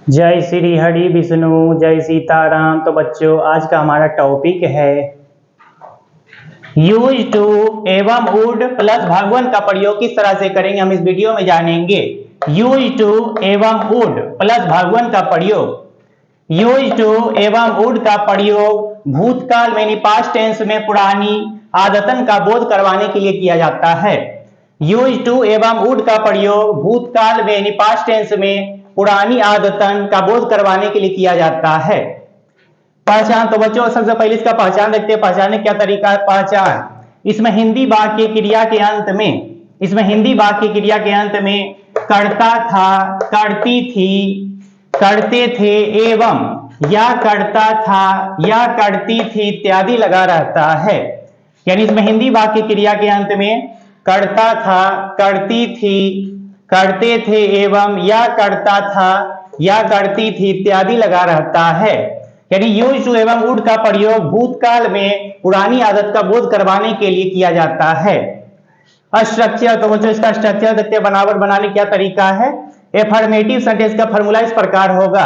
जय श्री हरि विष्णु, जय सीताराम। तो बच्चों, आज का हमारा टॉपिक है यूज टू एवं वुड प्लस भागवन का प्रयोग किस तरह से करेंगे, हम इस वीडियो में जानेंगे। यूज टू एवं वुड प्लस भागवन का प्रयोग। यूज टू एवं वुड का प्रयोग भूतकाल में पास्ट टेंस में पुरानी आदतन का बोध करवाने के लिए किया जाता है। यूज टू एवं वुड का प्रयोग भूतकाल में पास्ट टेंस में पुरानी आदतन का बोध करवाने के लिए किया जाता है। पहचान। तो बच्चों, सबसे पहले इसका पहचान देखते हैं। पहचानने क्या तरीका है। पहचान, इसमें हिंदी वाक्य क्रिया के अंत में करता था, करती थी, करते थे एवं या करता था या करती थी इत्यादि लगा रहता है। यानी इसमें हिंदी वाक्य क्रिया के अंत में करता था, करती थी, करते थे एवं या करता था या करती थी इत्यादि लगा रहता है। यानी यूज टू एवं वुड का प्रयोग भूतकाल में पुरानी आदत का बोध करवाने के लिए किया जाता है। स्ट्रक्चर। तो बच्चों, इसका स्ट्रक्चर देखते हैं। बनावट बनाने क्या तरीका है। एफर्मेटिव सेंटेंस का फॉर्मूला इस प्रकार होगा।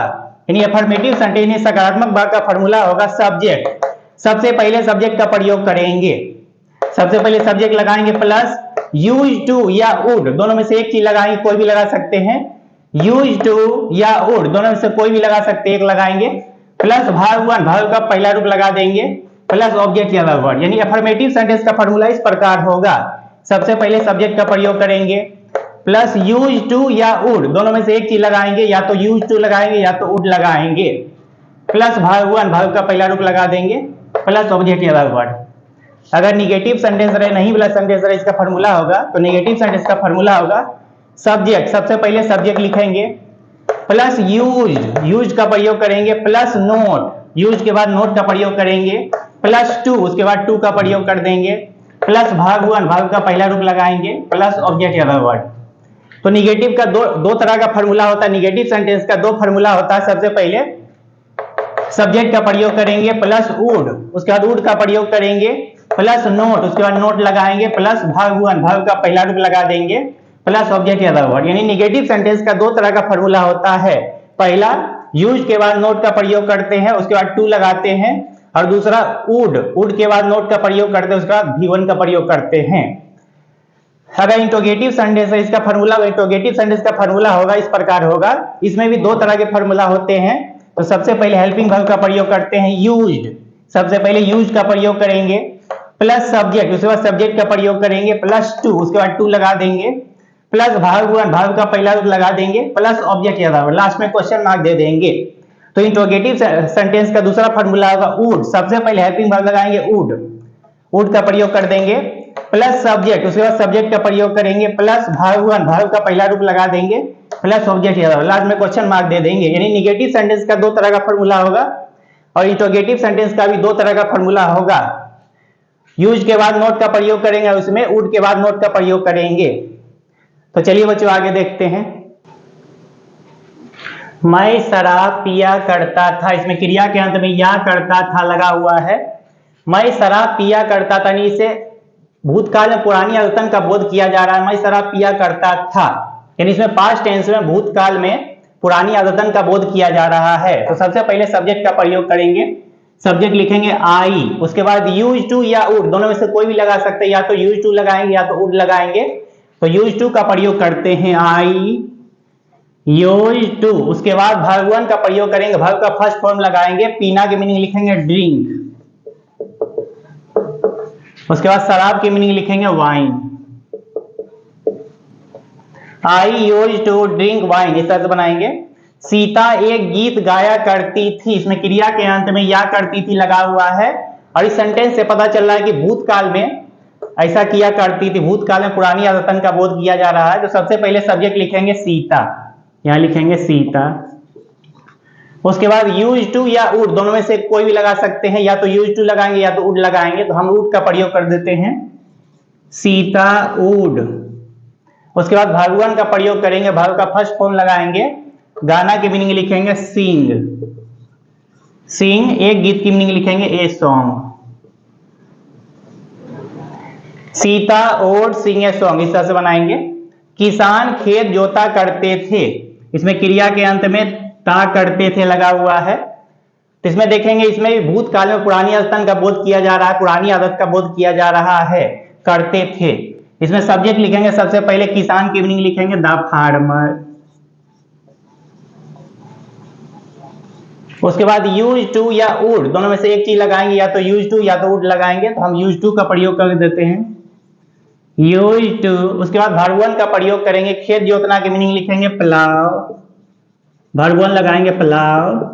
यानी एफर्मेटिव सेंटेंस सकारात्मक वाक्य का फॉर्मूला होगा सब्जेक्ट। सबसे पहले सब्जेक्ट का प्रयोग करेंगे। सबसे पहले सब्जेक्ट लगाएंगे प्लस यूज टू या वुड, दोनों में से एक चीज लगाएंगे, कोई भी लगा सकते हैं। यूज टू या वुड दोनों में से कोई भी लगा सकते हैं, एक लगाएंगे। प्लस भाग वन, भाग का पहला रूप लगा देंगे। प्लस ऑब्जेक्ट या वर्ड। यानी अफर्मेटिव सेंटेंस का फॉर्मूला इस प्रकार होगा। सबसे पहले सब्जेक्ट का प्रयोग करेंगे, प्लस यूज टू या वुड दोनों में से एक चीज लगाएंगे, या तो यूज टू लगाएंगे या तो वुड लगाएंगे। प्लस भाग वन, भाग का पहला रूप लगा देंगे। प्लस ऑब्जेक्ट या वर्ड। अगर निगेटिव सेंटेंस रहे, नहीं वाला सेंटेंस रहे, इसका फॉर्मूला होगा। तो निगेटिव सेंटेंस का फॉर्मूला होगा सब्जेक्ट। सबसे पहले सब्जेक्ट लिखेंगे, प्लस यूज का प्रयोग करेंगे, प्लस नोट, यूज के बाद नोट का प्रयोग करेंगे, प्लस टू, उसके बाद टू का प्रयोग कर देंगे, प्लस भाग वन, भाग का पहला रूप लगाएंगे, प्लस ऑब्जेक्ट या वर्ड। तो निगेटिव का दो तरह का फॉर्मूला होता है। निगेटिव सेंटेंस का दो फॉर्मूला होता है। सबसे पहले सब्जेक्ट का प्रयोग करेंगे, प्लस वुड, उसके बाद वुड का प्रयोग करेंगे, प्लस नोट, उसके बाद नोट लगाएंगे, प्लस भाग वन, भाग का पहला रूप लगा देंगे, प्लस ऑब्जेक्ट या वर्ड। यानी निगेटिव सेंटेंस का दो तरह का फॉर्मूला होता है। पहला यूज के बाद नोट का प्रयोग करते हैं, उसके बाद टू लगाते हैं, और दूसरा वुड के बाद नोट का प्रयोग करते हैं, उसके बाद V1 का प्रयोग करते हैं। अगर इंट्रोगेटिव सेंटेंस है, इसका फॉर्मूला इंट्रोगेटिव सेंटेंस का फॉर्मूला होगा इस प्रकार होगा। इसमें भी दो तरह के फॉर्मूला होते हैं। तो सबसे पहले हेल्पिंग वर्ब का प्रयोग करते हैं यूज्ड। सबसे पहले यूज का प्रयोग करेंगे, प्लस सब्जेक्ट, उसके बाद सब्जेक्ट का प्रयोग करेंगे, प्लस टू, उसके बाद टू लगा देंगे, प्लस भाग वन, भाग का पहला रूप लगा देंगे, प्लस ऑब्जेक्ट या वर्ब, लास्ट में क्वेश्चन मार्क दे देंगे। तो इंट्रोगेटिव सेंटेंस का दूसरा फॉर्मूला होगा वुड। सबसे पहले हेल्पिंग वर्ब लगाएंगे वुड का प्रयोग कर देंगे, प्लस सब्जेक्ट, उसके बाद सब्जेक्ट का प्रयोग करेंगे, प्लस भाग वन, भाग का पहला रूप लगा देंगे, प्लस ऑब्जेक्ट या वर्ब, लास्ट में क्वेश्चन मार्क दे देंगे। यानी निगेटिव सेंटेंस का दो तरह का फॉर्मूला होगा, और इंट्रोगेटिव सेंटेंस का भी दो तरह का फॉर्मूला होगा। यूज के बाद नोट का प्रयोग करेंगे, उसमें वुड के बाद नोट का प्रयोग करेंगे। तो चलिए बच्चों, आगे देखते हैं। मैं शराब पिया करता था, इसमें क्रिया के अंत में या करता था लगा हुआ है। मैं शराब पिया करता था, यानी इसे भूतकाल में पुरानी आदतन का बोध किया जा रहा है। मैं शराब पिया करता था, यानी इसमें पास्ट टेंस में भूतकाल में पुरानी आदतन का बोध किया जा रहा है। तो सबसे पहले सब्जेक्ट का प्रयोग करेंगे। सब्जेक्ट लिखेंगे आई, उसके बाद यूज टू या वुड दोनों में से कोई भी लगा सकते हैं, या तो यूज टू लगाएंगे या तो वुड लगाएंगे। तो यूज टू का प्रयोग करते हैं आई यूज टू। उसके बाद भाग वन का प्रयोग करेंगे, भाग का फर्स्ट फॉर्म लगाएंगे, पीना की मीनिंग लिखेंगे ड्रिंक। उसके बाद शराब की मीनिंग लिखेंगे wine. I use to drink wine, इस तरह से बनाएंगे। सीता एक गीत गाया करती थी, इसमें क्रिया के अंत में या करती थी लगा हुआ है, और इस सेंटेंस से पता चल रहा है कि भूतकाल में ऐसा किया करती थी, भूतकाल में पुरानी आदतन का बोध किया जा रहा है। तो सबसे पहले सब्जेक्ट लिखेंगे सीता, यहां लिखेंगे सीता। उसके बाद यूज टू या वुड दोनों में से कोई भी लगा सकते हैं, या तो यूज टू लगाएंगे या तो वुड लगाएंगे। तो हम वुड का प्रयोग कर देते हैं, सीता वुड। उसके बाद भाग वन का प्रयोग करेंगे, भाग का फर्स्ट फॉर्म लगाएंगे, गाना की मीनिंग लिखेंगे सिंग। सिंग, एक गीत की मीनिंग लिखेंगे a song. Sita would Singh a song, इस तरह से बनाएंगे। किसान खेत जोता करते थे, इसमें क्रिया के अंत में ता करते थे लगा हुआ है। तो इसमें देखेंगे, इसमें भी भूतकाल में पुरानी आदतन का बोध किया जा रहा है, पुरानी आदत का बोध किया जा रहा है, करते थे। इसमें सब्जेक्ट लिखेंगे, सबसे पहले किसान की मीनिंग लिखेंगे द फार्मर। उसके बाद यूज टू या वुड, दोनों में से एक चीज लगाएंगे, या तो यूज टू या तो वुड लगाएंगे, तो हम यूज टू का प्रयोग कर देते हैं, यूज टू। उसके बाद वर्ब वन का प्रयोग करेंगे, खेत जोतना की मीनिंग लिखेंगे प्लाव, वर्ब वन लगाएंगे plough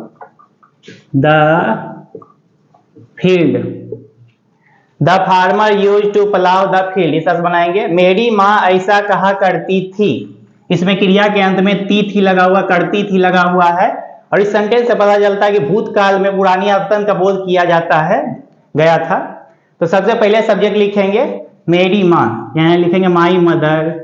the field, the farmer use to plough the field, इस तरह बनाएंगे। मेरी माँ ऐसा कहा करती थी, इसमें क्रिया के अंत में थी लगा हुआ, करती थी लगा हुआ है, और इस सेंटेंस से पता चलता है कि भूतकाल में पुरानी आदतन का बोध किया जाता है, गया था। तो सबसे पहले सब्जेक्ट लिखेंगे मेरी माँ, यहाँ लिखेंगे माई मदर।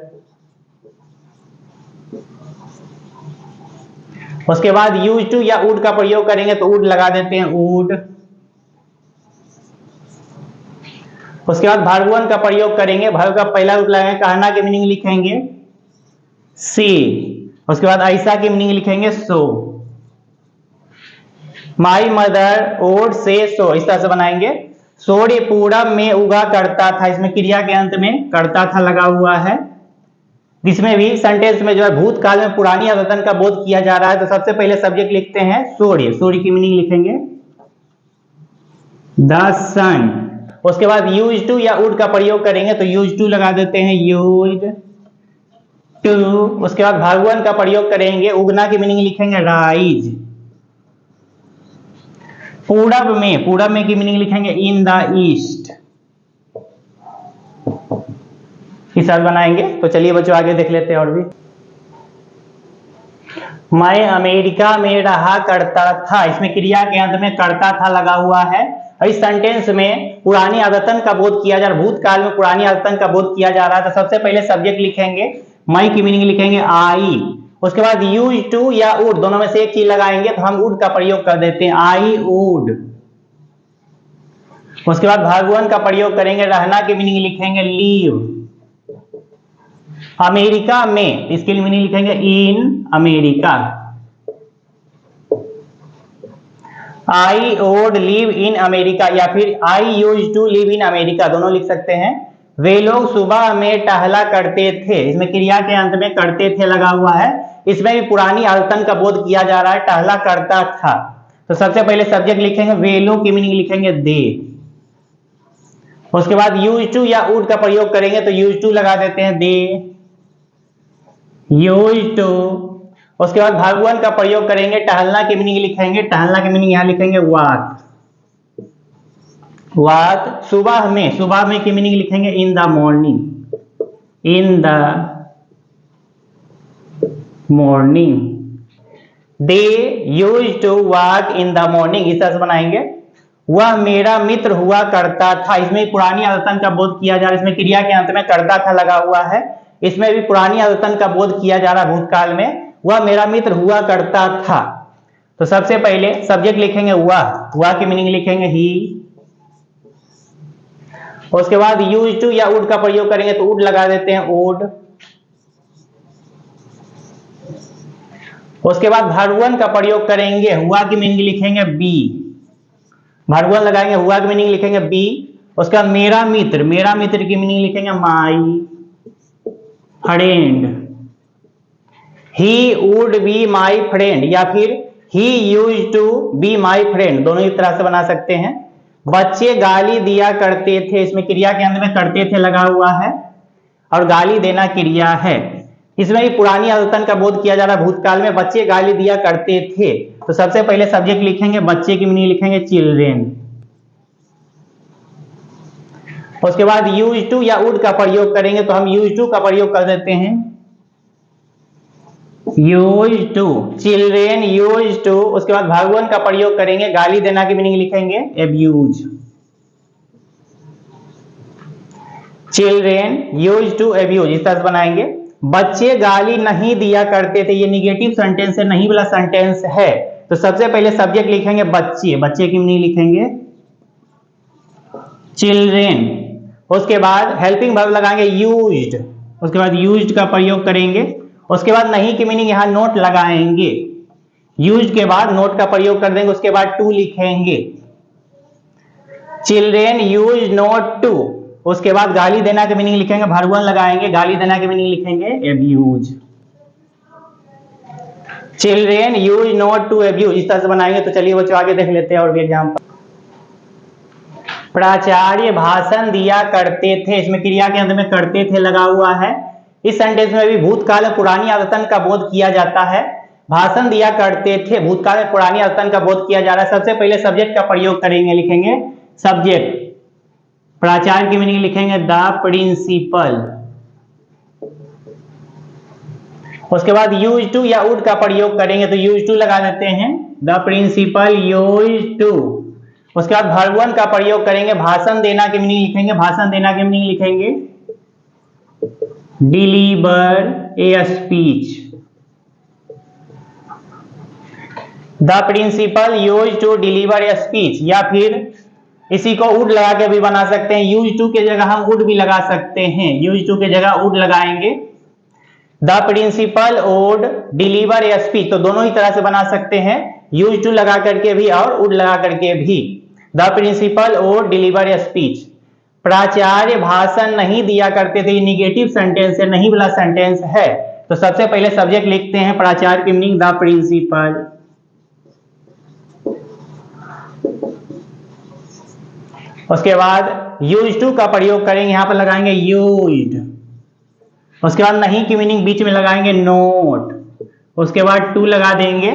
उसके बाद यूज टू या वुड का प्रयोग करेंगे, तो वुड लगा देते हैं वुड। उसके बाद वर्ब वन का प्रयोग करेंगे, वर्ब का पहला रूप लगाएंगे, कहना की मीनिंग लिखेंगे सी। उसके बाद ऐसा की मीनिंग लिखेंगे सो। माई मदर वुड से सो, इस तरह से बनाएंगे। सूर्य पूरब में उगा करता था, इसमें क्रिया के अंत में करता था लगा हुआ है। इसमें भी सेंटेंस में जो है भूतकाल में पुरानी आदतन का बोध किया जा रहा है, तो सबसे पहले सब्जेक्ट लिखते हैं सूर्य, सूर्य की मीनिंग लिखेंगे द सन। उसके बाद यूज टू या वुड का प्रयोग करेंगे, तो यूज टू लगा देते हैं यूज टू। उसके बाद वर्ब वन का प्रयोग करेंगे, उगना की मीनिंग लिखेंगे राइज। पूरब में की मीनिंग लिखेंगे इन द ईस्ट, इस तरह बनाएंगे। तो चलिए बच्चों आगे देख लेते हैं और भी। मैं अमेरिका में रहा करता था, इसमें क्रिया के अंत में करता था लगा हुआ है, और इस सेंटेंस में पुरानी आदतन का बोध किया जा रहा है, भूतकाल में पुरानी आदतन का बोध किया जा रहा है। तो सबसे पहले सब्जेक्ट लिखेंगे, मैं की मीनिंग लिखेंगे आई। उसके बाद यूज टू या वुड, दोनों में से एक चीज लगाएंगे, तो हम वुड का प्रयोग कर देते हैं आई वुड। उसके बाद वर्ब वन का प्रयोग करेंगे, रहना की मीनिंग लिखेंगे लीव। अमेरिका में, इसके लिए मीनिंग लिखेंगे in America. I would live in America, या फिर I use to live in America, दोनों लिख सकते हैं। वे लोग सुबह में टहला करते थे, इसमें क्रिया के अंत में करते थे लगा हुआ है, इसमें भी पुरानी आदतन का बोध किया जा रहा है, टहला करता था। तो सबसे पहले सब्जेक्ट लिखेंगे वे लोग की मीनिंग लिखेंगे दे। उसके बाद यूज टू या वुड का प्रयोग करेंगे, तो यूज टू लगा देते हैं दे यूज टू। उसके बाद वर्ब वन का प्रयोग करेंगे, टहलना की मीनिंग लिखेंगे, टहलना की मीनिंग यहां लिखेंगे वॉक, वॉक। सुबह में की मीनिंग लिखेंगे in the morning, in the morning. They use to walk in the morning, इस तरह से बनाएंगे। वह मेरा मित्र हुआ करता था, इसमें पुरानी आदतन का बोध किया जा रहा है, इसमें क्रिया के अंत में करता था लगा हुआ है, इसमें भी पुरानी आदतन का बोध किया जा रहा है भूतकाल में। वह मेरा मित्र हुआ करता था, तो सबसे पहले सब्जेक्ट लिखेंगे वह की मीनिंग लिखेंगे ही। उसके बाद यूज टू या वुड का प्रयोग करेंगे, तो वुड लगा देते हैं वुड। उसके बाद वर्ब वन का प्रयोग करेंगे, हुआ की मीनिंग लिखेंगे बी, वर्ब वन लगाएंगे, हुआ की मीनिंग लिखेंगे बी। उसका मेरा मित्र की मीनिंग लिखेंगे my friend, he would be my friend, या फिर he use to be my friend, दोनों ही तरह से बना सकते हैं। बच्चे गाली दिया करते थे, इसमें क्रिया के अंत में करते थे लगा हुआ है, और गाली देना क्रिया है, इसमें भी पुरानी आदतन का बोध किया जा रहा है भूतकाल में, बच्चे गाली दिया करते थे। तो सबसे पहले सब्जेक्ट लिखेंगे, बच्चे की मीनिंग लिखेंगे चिल्ड्रेन। उसके बाद यूज टू या वुड का प्रयोग करेंगे, तो हम यूज टू का प्रयोग कर देते हैं use to, children use to. उसके बाद वर्ब वन का प्रयोग करेंगे, गाली देना की मीनिंग लिखेंगे abuse, children use to abuse, इस तरह से बनाएंगे। बच्चे गाली नहीं दिया करते थे, ये निगेटिव सेंटेंस है, नहीं वाला सेंटेंस है, तो सबसे पहले सब्जेक्ट लिखेंगे बच्चे की मीनिंग लिखेंगे चिल्ड्रेन। उसके बाद हेल्पिंग वर्ब लगाएंगे यूज्ड, उसके बाद यूज्ड का प्रयोग करेंगे। उसके बाद नहीं की मीनिंग यहां नोट लगाएंगे, यूज के बाद नोट का प्रयोग कर देंगे, उसके बाद टू लिखेंगे। चिल्ड्रेन यूज नोट टू, उसके बाद गाली देना के मीनिंग लिखेंगे, वर्ब वन लगाएंगे, गाली देना के मीनिंग लिखेंगे abuse. Children use not to abuse, इस तरह से बनाएंगे। तो चलिए बच्चों आगे देख लेते हैं और भी एग्जाम्पल। प्राचार्य भाषण दिया करते थे, इसमें क्रिया के अंत में करते थे लगा हुआ है। इस सेंटेंस में भी भूतकाल में पुरानी आदतन का बोध किया जाता है। भाषण दिया करते थे, भूतकाल में पुरानी आदतन का बोध किया जा रहा है। सबसे पहले सब्जेक्ट का प्रयोग करेंगे, लिखेंगे सब्जेक्ट। प्राचार्य की मीनिंग लिखेंगे द प्रिंसिपल। उसके बाद यूज टू या वुड का प्रयोग करेंगे, तो यूज टू लगा देते हैं, द प्रिंसिपल यूज टू। उसके बाद वर्ब वन का प्रयोग करेंगे, भाषण देना की मीनिंग लिखेंगे, भाषण देना की मीनिंग लिखेंगे deliver a speech. The principal use to deliver a speech, या फिर इसी को वुड लगा के भी बना सकते हैं। यूज टू के जगह हम वुड भी लगा सकते हैं, यूज टू के जगह वुड लगाएंगे। The principal would deliver a speech, तो दोनों ही तरह से बना सकते हैं, यूज टू लगा करके भी और वुड लगा करके भी। The principal would deliver a speech. प्राचार्य भाषण नहीं दिया करते थे, निगेटिव सेंटेंस है, नहीं वाला सेंटेंस है। तो सबसे पहले सब्जेक्ट लिखते हैं, प्राचार्य की मीनिंग द प्रिंसिपल। उसके बाद यूज टू का प्रयोग करेंगे, यहां पर लगाएंगे यूज्ड। उसके बाद नहीं की मीनिंग बीच में लगाएंगे नोट। उसके बाद टू लगा देंगे,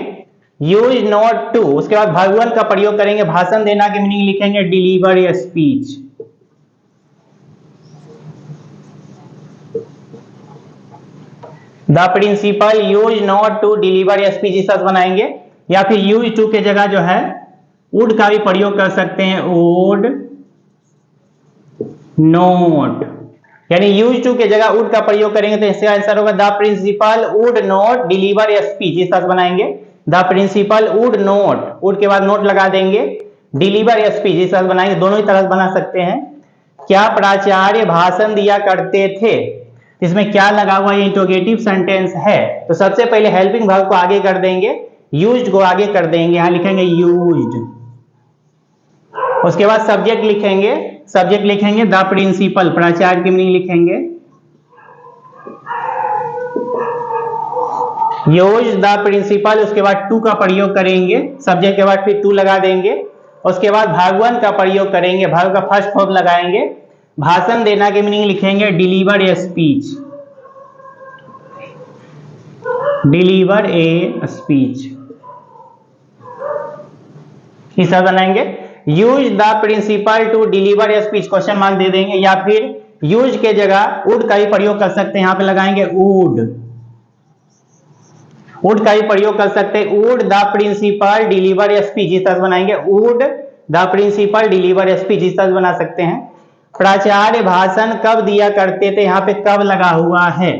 यूज नोट टू। उसके बाद वर्ब वन का प्रयोग करेंगे, भाषण देना की मीनिंग लिखेंगे deliver a speech. The principal use not to deliver a speech, इस तरह बनाएंगे। या फिर यूज टू के जगह जो है वुड का भी प्रयोग कर सकते हैं, वुड नोट, यानी यूज टू के जगह वुड का प्रयोग करेंगे तो इसका आंसर होगा the principal would not deliver a speech. इस तरह बनाएंगे, the principal would not, would के बाद नोट लगा देंगे, डिलीवर ए स्पीच, इस तरह बनाएंगे। दोनों ही तरह बना सकते हैं। क्या प्राचार्य भाषण दिया करते थे, इसमें क्या लगा हुआ, ये इंट्रोगेटिव सेंटेंस है। तो सबसे पहले हेल्पिंग वर्ब को आगे कर देंगे, यूज्ड को आगे कर देंगे, यहां लिखेंगे यूज्ड। उसके बाद सब्जेक्ट लिखेंगे, सब्जेक्ट लिखेंगे द प्रिंसिपल, प्राचार्य की मीनिंग लिखेंगे यूज द प्रिंसिपल। उसके बाद टू का प्रयोग करेंगे, सब्जेक्ट के बाद फिर टू लगा देंगे। उसके बाद वर्ब वन का प्रयोग करेंगे, वर्ब का फर्स्ट फॉर्म लगाएंगे, भाषण देना की मीनिंग लिखेंगे deliver a speech, deliver a speech, इस तरह बनाएंगे। Use the principal to deliver a speech, question mark दे देंगे। या फिर यूज के जगह वुड का ही प्रयोग कर सकते हैं, यहां पे लगाएंगे वुड, वुड का ही प्रयोग कर सकते हैं, would the principal deliver a speech, इस तरह बनाएंगे, would the principal deliver a speech, इस तरह बना सकते हैं। प्राचार्य भाषण कब दिया करते थे, यहाँ पे कब लगा हुआ है।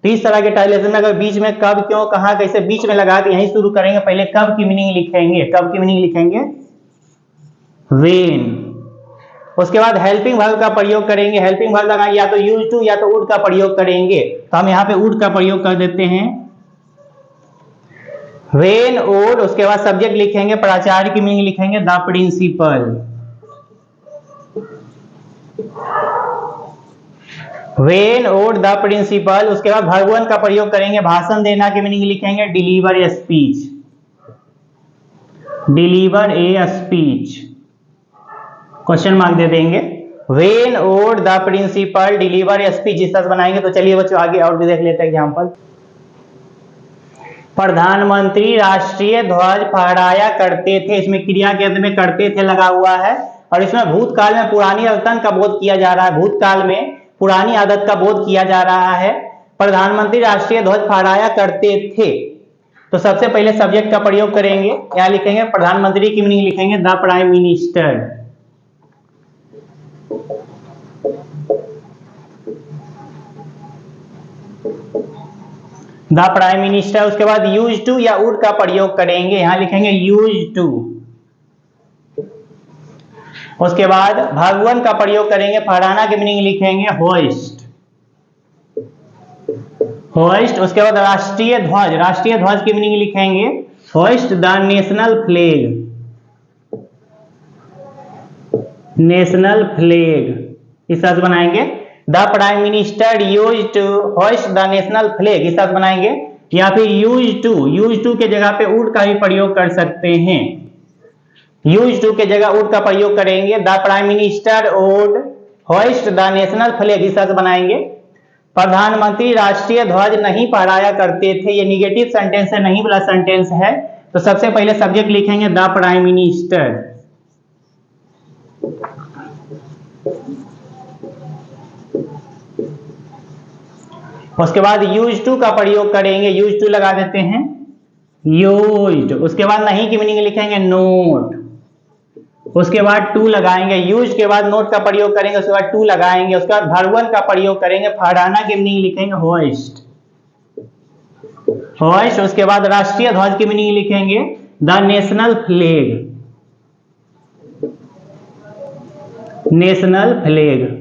तो इस तरह के ट्रांसलेशन में अगर बीच में कब, क्यों, कहां, कैसे बीच में लगा के यहीं शुरू करेंगे, पहले कब की मीनिंग लिखेंगे, कब की मीनिंग लिखेंगे व्हेन। उसके बाद हेल्पिंग वर्ब का प्रयोग करेंगे, हेल्पिंग वर्ब लगाएंगे, या तो यूज टू या तो वुड का प्रयोग करेंगे। तो हम यहाँ पे वुड का प्रयोग कर देते हैं, व्हेन वुड। उसके बाद सब्जेक्ट लिखेंगे, प्राचार्य की मीनिंग लिखेंगे the principal, when would the principal. उसके बाद वर्ब वन का प्रयोग करेंगे, भाषण देना की मीनिंग लिखेंगे deliver a speech, deliver a speech, question mark दे देंगे। When would the principal deliver a speech, इस तरह बनाएंगे। तो चलिए बच्चों आगे और भी देख लेते हैं एग्जांपल। प्रधानमंत्री राष्ट्रीय ध्वज फहराया करते थे, इसमें क्रिया के अंत में करते थे लगा हुआ है, और इसमें भूतकाल में पुरानी आदत का बोध किया जा रहा है, भूतकाल में पुरानी आदत का बोध किया जा रहा है। प्रधानमंत्री राष्ट्रीय ध्वज फहराया करते थे, तो सबसे पहले सब्जेक्ट का प्रयोग करेंगे, क्या लिखेंगे, प्रधानमंत्री की मीनिंग लिखेंगे the prime minister, the prime minister. उसके बाद यूज टू या वुड का प्रयोग करेंगे, यहां लिखेंगे यूज टू। उसके बाद वर्ब वन का प्रयोग करेंगे, फहराना की मीनिंग लिखेंगे होइस्ट, होइस्ट। उसके बाद राष्ट्रीय ध्वज, राष्ट्रीय ध्वज की मीनिंग लिखेंगे hoist the national flag, national flag इस तरह से बनाएंगे। The prime minister use to hoist the national flag इस तरह से बनाएंगे। या फिर यूज टू के जगह पे वुड का भी प्रयोग कर सकते हैं। यूज टू के जगह वुड का प्रयोग करेंगे। The prime minister would hoist the national flag इस तरह से बनाएंगे। प्रधानमंत्री राष्ट्रीय ध्वज नहीं फहराया करते थे, ये निगेटिव सेंटेंस है, नहीं वाला सेंटेंस है। तो सबसे पहले सब्जेक्ट लिखेंगे द प्राइम मिनिस्टर, उसके बाद यूज टू का प्रयोग करेंगे, यूज टू लगा देते हैं यूज्ड। उसके बाद नहीं की मीनिंग लिखेंगे नोट, उसके बाद टू लगाएंगे। यूज के बाद नोट का प्रयोग करेंगे, उसके बाद टू लगाएंगे। उसके बाद वर्ब वन का प्रयोग करेंगे, फहराना की मीनिंग लिखेंगे होइस्ट, होइस्ट। उसके बाद राष्ट्रीय ध्वज की मीनिंग लिखेंगे the national flag, national flag.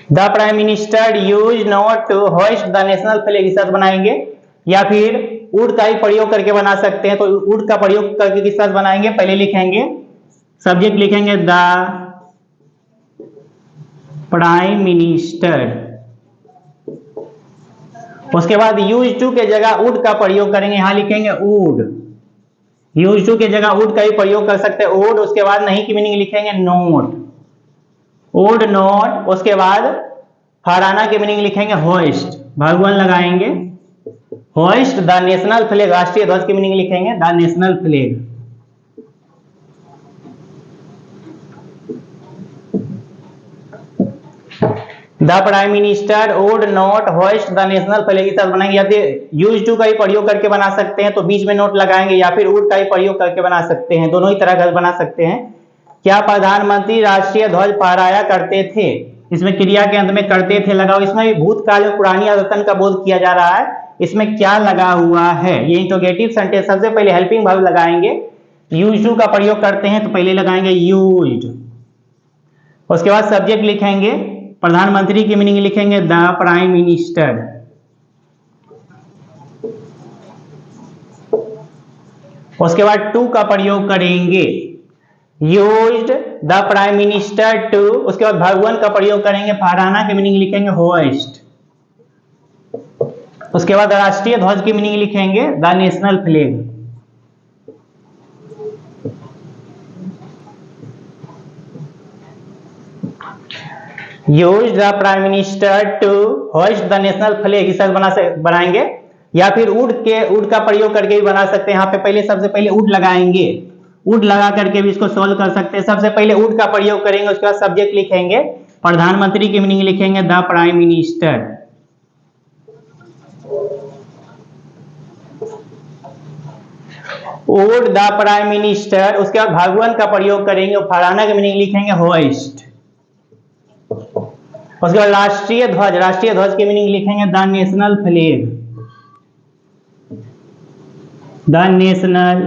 The prime minister use not to hoist the national flag इस तरह बनाएंगे। या फिर वुड का ही प्रयोग करके बना सकते हैं। तो वुड का प्रयोग करके किस तरह बनाएंगे, पहले लिखेंगे सब्जेक्ट लिखेंगे द प्राइम मिनिस्टर, उसके बाद यूज टू के जगह वुड का प्रयोग करेंगे, यहां लिखेंगे वुड। यूज टू के जगह वुड का ही प्रयोग कर सकते हैं वुड। उसके बाद नहीं की मीनिंग लिखेंगे नोट, वुड नॉट। उसके बाद फहराना की मीनिंग लिखेंगे होइस्ट, भगवान लगाएंगे होइस्ट द नेशनल फ्लैग, राष्ट्रीय ध्वज की मीनिंग लिखेंगे the national flag. The prime minister would not hoist the national flag इस तरह बनाएंगे। या फिर यूज टू का ही प्रयोग करके बना सकते हैं, तो बीच में नोट लगाएंगे। या फिर वुड का ही प्रयोग करके बना सकते हैं, दोनों ही तरह का बना सकते हैं। क्या प्रधानमंत्री राष्ट्रीय ध्वज फहराया करते थे, इसमें क्रिया के अंत में करते थे लगाओ। इसमें भी भूतकाल में पुरानी आदतन का बोध किया जा रहा है। इसमें क्या लगा हुआ है, ये इंट्रोगेटिव सेंटेंस। सबसे पहले हेल्पिंग वर्ब लगाएंगे, यूज टू का प्रयोग करते हैं तो पहले लगाएंगे यूज्ड। उसके बाद सब्जेक्ट लिखेंगे, प्रधानमंत्री की मीनिंग लिखेंगे द प्राइम मिनिस्टर। उसके बाद टू का प्रयोग करेंगे, used the prime minister to. उसके बाद भगवान का प्रयोग करेंगे, फहराना की मीनिंग लिखेंगे होइस्ट। उसके बाद राष्ट्रीय ध्वज की मीनिंग लिखेंगे the national flag. Use the prime minister to hoist the national flag इस तरह बनाएंगे। या फिर वुड का प्रयोग करके भी बना सकते हैं। यहाँ पे पहले सबसे पहले वुड लगाएंगे, वुड लगा करके भी इसको सॉल्व कर सकते हैं। सबसे पहले वुड का प्रयोग करेंगे, उसके बाद सब्जेक्ट लिखेंगे, प्रधानमंत्री की मीनिंग लिखेंगे the prime minister. Would the prime minister. उसके बाद भगवान का प्रयोग करेंगे, फहराना की मीनिंग लिखेंगे होइस्ट। उसके बाद राष्ट्रीय ध्वज की मीनिंग लिखेंगे the national flag, the national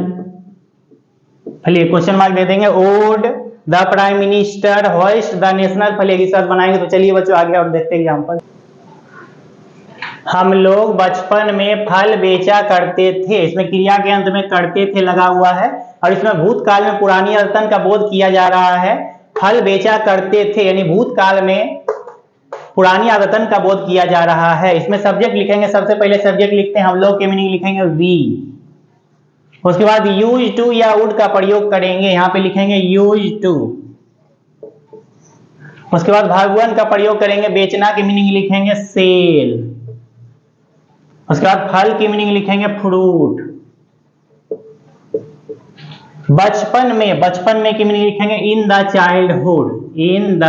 flag. Question mark दे देंगे। Would the prime minister hoist the national flag इस तरह बनाएंगे। तो चलिए बच्चों आगे और देखते हैं एग्जांपल। हम लोग बचपन में फल बेचा करते थे, इसमें क्रिया के अंत में करते थे लगा हुआ है। और इसमें भूतकाल में पुरानी आदतन का बोध किया जा रहा है। फल बेचा करते थे यानी भूतकाल में पुरानी आदतन का बोध किया जा रहा है। इसमें सब्जेक्ट लिखेंगे, सबसे पहले सब्जेक्ट लिखते हैं, हम लोग की मीनिंग लिखेंगे वी। उसके बाद यूज टू या वुड का प्रयोग करेंगे, यहां पे लिखेंगे यूज टू। उसके बाद भगवान का प्रयोग करेंगे, बेचना की मीनिंग लिखेंगे सेल। उसके बाद फल की मीनिंग लिखेंगे फ्रूट। बचपन में की मीनिंग लिखेंगे in the childhood, in the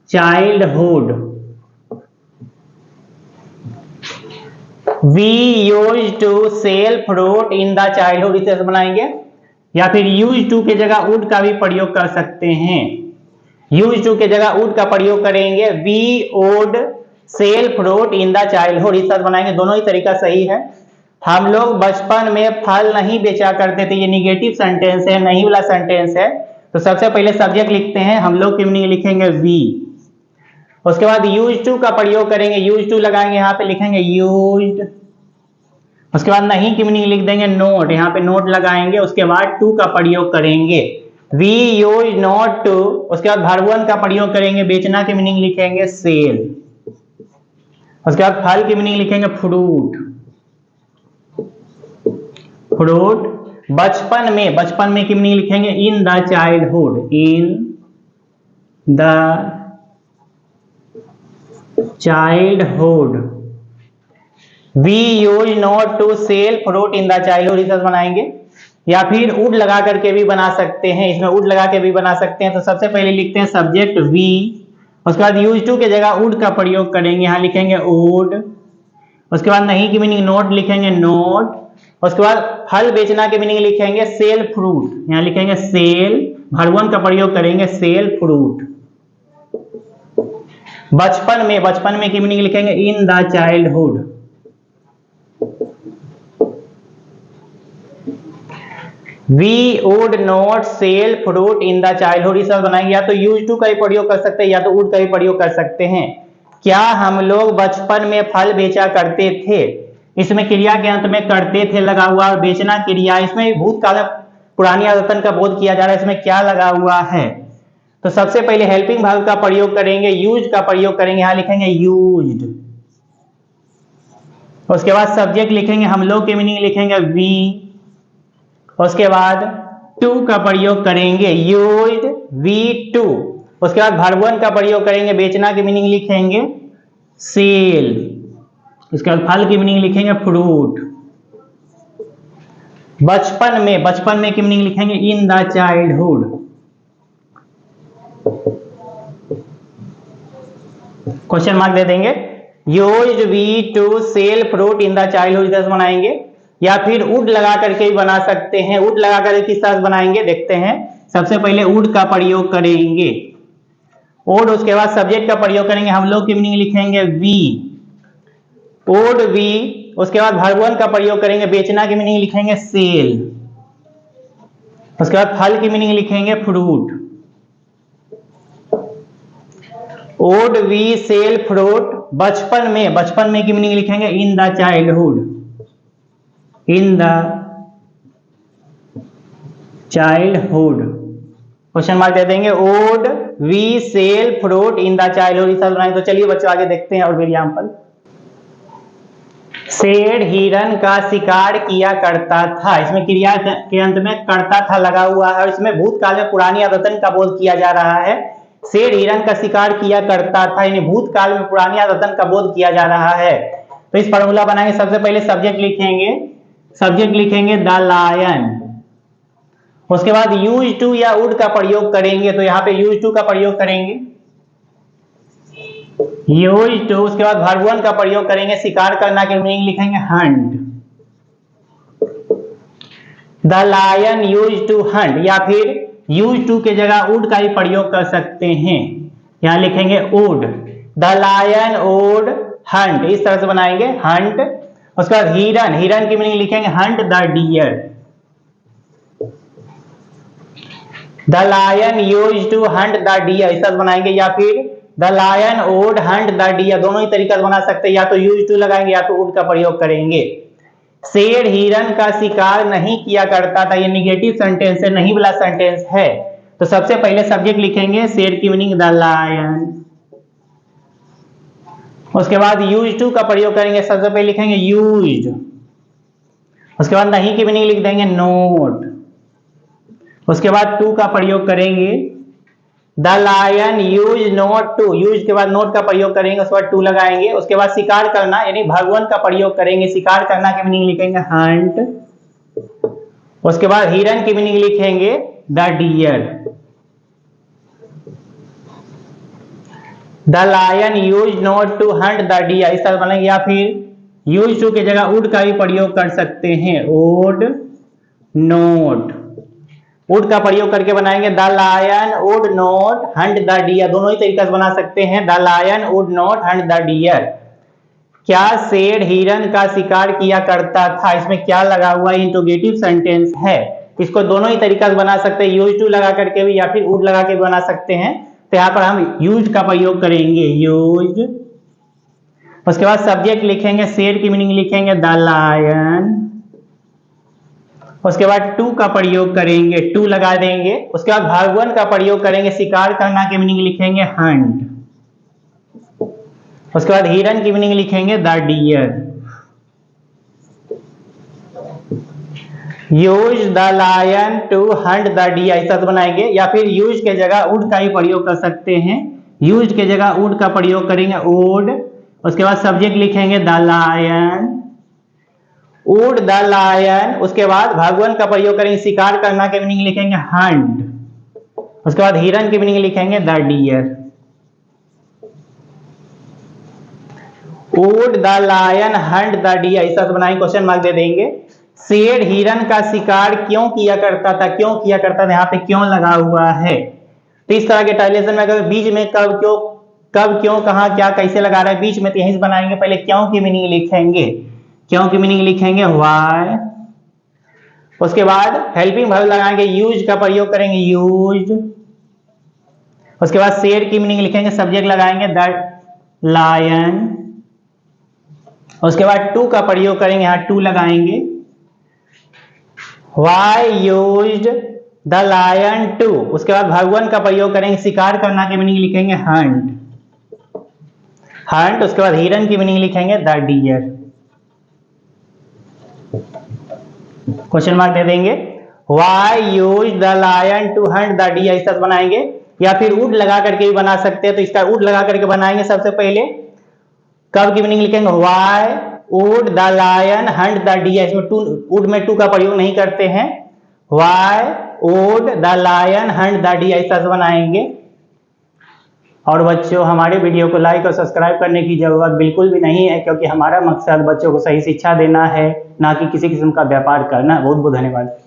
childhood. We use to sell fruit in the childhood इसे बनाएंगे। या फिर यूज टू के जगह वुड का भी प्रयोग कर सकते हैं। यूज टू के जगह वुड का प्रयोग करेंगे, we would sell fruit in the childhood इस तरह बनाएंगे। दोनों ही तरीका सही है। हम लोग बचपन में फल नहीं बेचा करते थे, ये निगेटिव सेंटेंस है, नहीं वाला सेंटेंस है। तो सबसे पहले सब्जेक्ट लिखते हैं, हम लोग की मीनिंग लिखेंगे वी। उसके बाद यूज टू का प्रयोग करेंगे, यूज टू लगाएंगे, यहाँ पे लिखेंगे यूज्ड। उसके बाद नहीं की मीनिंग लिख देंगे नोट, यहाँ पे नोट लगाएंगे, उसके बाद टू का प्रयोग करेंगे। वी यूज नॉट टू, उसके बाद वर्ब वन का प्रयोग करेंगे, बेचना की मीनिंग लिखेंगे सेल। उसके बाद फल की मीनिंग लिखेंगे फ्रूट, फ्रूट। बचपन में की मीनिंग लिखेंगे in the childhood, in the childhood. We use not to sell fruit in the childhood, इसे बनाएंगे। या फिर वुड लगा करके भी बना सकते हैं, इसमें वुड लगा के भी बना सकते हैं। तो सबसे पहले लिखते हैं सब्जेक्ट वी, उसके बाद यूज टू के जगह वुड का प्रयोग करेंगे, यहाँ लिखेंगे वुड। उसके बाद नहीं की मीनिंग नोट लिखेंगे नोट। उसके बाद फल बेचना के मीनिंग लिखेंगे सेल फ्रूट, यहाँ लिखेंगे सेल, वर्ब वन का प्रयोग करेंगे सेल फ्रूट। बचपन में की मीनिंग लिखेंगे in the childhood. We would not sell fruit in the childhood, इस बनाएंगे। या तो यूज टू का ही प्रयोग कर सकते हैं या तो वुड का ही प्रयोग कर सकते हैं। क्या हम लोग बचपन में फल बेचा करते थे, इसमें क्रिया के अंत में करते थे लगा हुआ, और बेचना क्रिया, इसमें भूतकाल पुरानी आदतन का बोध किया जा रहा है, इसमें क्या लगा हुआ है। तो सबसे पहले हेल्पिंग वर्ब का प्रयोग करेंगे, यूज का प्रयोग करेंगे, यहाँ लिखेंगे यूज्ड। उसके बाद सब्जेक्ट लिखेंगे, हम लोग की मीनिंग लिखेंगे वी। उसके बाद टू का प्रयोग करेंगे यूज्ड वी टू। उसके बाद वर्ब वन का प्रयोग करेंगे, बेचना की मीनिंग लिखेंगे सेल। उसके बाद फल की मीनिंग लिखेंगे फ्रूट। बचपन में की मीनिंग लिखेंगे in the childhood. Question mark दे देंगे। Used we to sell fruit in the childhood, जैसे बनाएंगे। या फिर वुड लगा करके भी बना सकते हैं। वुड लगा करके किस तरह बनाएंगे देखते हैं। सबसे पहले वुड का प्रयोग करेंगे वुड, उसके बाद सब्जेक्ट का प्रयोग करेंगे, हम लोग की मीनिंग लिखेंगे वी, वुड वी। उसके बाद वर्ब वन का प्रयोग करेंगे, बेचना की मीनिंग लिखेंगे सेल। उसके बाद फल की मीनिंग लिखेंगे fruit. Would we sell fruit. बचपन में की मीनिंग लिखेंगे in the childhood, in the childhood. Question mark दे देंगे। Would we sell fruit in the childhood. तो चलिए बच्चों आगे देखते हैं और एग्जाम्पल। शेर हिरन का शिकार किया करता था, इसमें क्रिया के अंत में करता था लगा हुआ है और इसमें भूतकाल में पुरानी आदतन का बोध किया जा रहा है। शेर हिरन का शिकार किया करता था, यानी भूतकाल में पुरानी आदतन का बोध किया जा रहा है। तो इस फॉर्मूला बनाएंगे। सबसे पहले सब्जेक्ट लिखेंगे द लायन। उसके बाद यूज टू या वुड का प्रयोग करेंगे, तो यहाँ पे यूज टू का प्रयोग करेंगे यूज टू। उसके बाद वर्ब वन का प्रयोग करेंगे, शिकार करना के मीनिंग लिखेंगे hunt. The lion use to hunt. या फिर यूज टू के जगह वुड का ही प्रयोग कर सकते हैं, यहां लिखेंगे would. The lion would hunt, इस तरह से बनाएंगे हंट। उसके बाद हिरन की मीनिंग लिखेंगे hunt the deer. The lion use to hunt the deer, इस तरह बनाएंगे। या फिर the lion would hunt the deer, दोनों ही तरीका से बना सकते हैं, या तो यूज टू लगाएंगे या तो वुड का प्रयोग करेंगे। शेर हिरन का शिकार नहीं किया करता था, ये निगेटिव सेंटेंस है, नहीं वाला सेंटेंस है। तो सबसे पहले सब्जेक्ट लिखेंगे, शेर की मीनिंग द लायन। उसके बाद यूज टू का प्रयोग करेंगे, सबसे पहले लिखेंगे यूज्ड। उसके बाद नहीं की मीनिंग लिख देंगे नोट। उसके बाद टू का प्रयोग करेंगे, the lion use not to, use के बाद नोट का प्रयोग करेंगे, उसके बाद टू लगाएंगे। उसके बाद शिकार करना यानी वर्ब वन का प्रयोग करेंगे, शिकार करना की मीनिंग लिखेंगे हंट। उसके बाद हिरन की मीनिंग लिखेंगे the deer. The lion use not to hunt the deer, इस तरह बनेंगे। या फिर यूज टू की जगह वुड का भी प्रयोग कर सकते हैं, वुड नोट। वुड का प्रयोग करके बनाएंगे, the lion would not hunt the deer, दोनों ही तरीका से बना सकते हैं, the lion would not hunt the deer. क्या शेर हिरन का शिकार किया करता था, इसमें क्या लगा हुआ है, इंट्रोगेटिव सेंटेंस है। इसको दोनों ही तरीका से बना सकते हैं, यूज टू लगा करके भी या फिर वुड लगा के भी बना सकते हैं। तो यहाँ पर हम यूज का प्रयोग करेंगे, यूज। उसके बाद सब्जेक्ट लिखेंगे, शेर की मीनिंग लिखेंगे द लायन। उसके बाद टू का प्रयोग करेंगे, टू लगा देंगे। उसके बाद भगवान का प्रयोग करेंगे, शिकार करना की मीनिंग लिखेंगे हंट। उसके बाद हिरन की मीनिंग लिखेंगे the deer. Use the lion to hunt the deer, ऐसा तो बनाएंगे। या फिर यूज के जगह वुड का ही प्रयोग कर सकते हैं, यूज के जगह वुड का प्रयोग करेंगे वुड। उसके बाद सब्जेक्ट लिखेंगे the lion, would the lion. उसके बाद भगवान का प्रयोग करेंगे, शिकार करना के मीनिंग लिखेंगे हंट। उसके बाद हिरन की मीनिंग लिखेंगे the deer. Would the lion hunt the deer, ऐसा तो बनाएंगे, क्वेश्चन मार्क दे देंगे। शेर हिरन का शिकार क्यों किया करता था, क्यों किया करता था, यहाँ पे क्यों लगा हुआ है। तो इस तरह के टाइलेशन में अगर बीच में कब क्यों कहाँ क्या कैसे लगा रहा है बीच में, तो यहीं से बनाएंगे। पहले क्यों की मीनिंग लिखेंगे, क्यों की मीनिंग लिखेंगे व्हाई। उसके बाद हेल्पिंग वर्ब लगाएंगे, यूज का प्रयोग करेंगे यूज। उसके बाद शेर की मीनिंग लिखेंगे, सब्जेक्ट लगाएंगे द लायन। उसके बाद टू का प्रयोग करेंगे, यहाँ टू लगाएंगे। Why used the lion to। उसके बाद भगवान का प्रयोग करेंगे, शिकार करना की मीनिंग लिखेंगे हंट, हंट। उसके बाद हिरन की मीनिंग लिखेंगे द डियर। क्वेश्चन मार्क दे देंगे। Why used the lion to hunt the deer, ऐसा बनाएंगे। या फिर वुड लगा करके भी बना सकते हैं, तो इसका वुड लगा करके बनाएंगे। सबसे पहले कब की मीनिंग लिखेंगे why would the lion hunt the deer, इसमें टू, वुड में टू का प्रयोग नहीं करते हैं। Why would the lion hunt the deer, ऐसा बनाएंगे। और बच्चों, हमारे वीडियो को लाइक और सब्सक्राइब करने की जरूरत बिल्कुल भी नहीं है, क्योंकि हमारा मकसद बच्चों को सही शिक्षा देना है, ना कि किसी किस्म का व्यापार करना। बहुत बहुत धन्यवाद।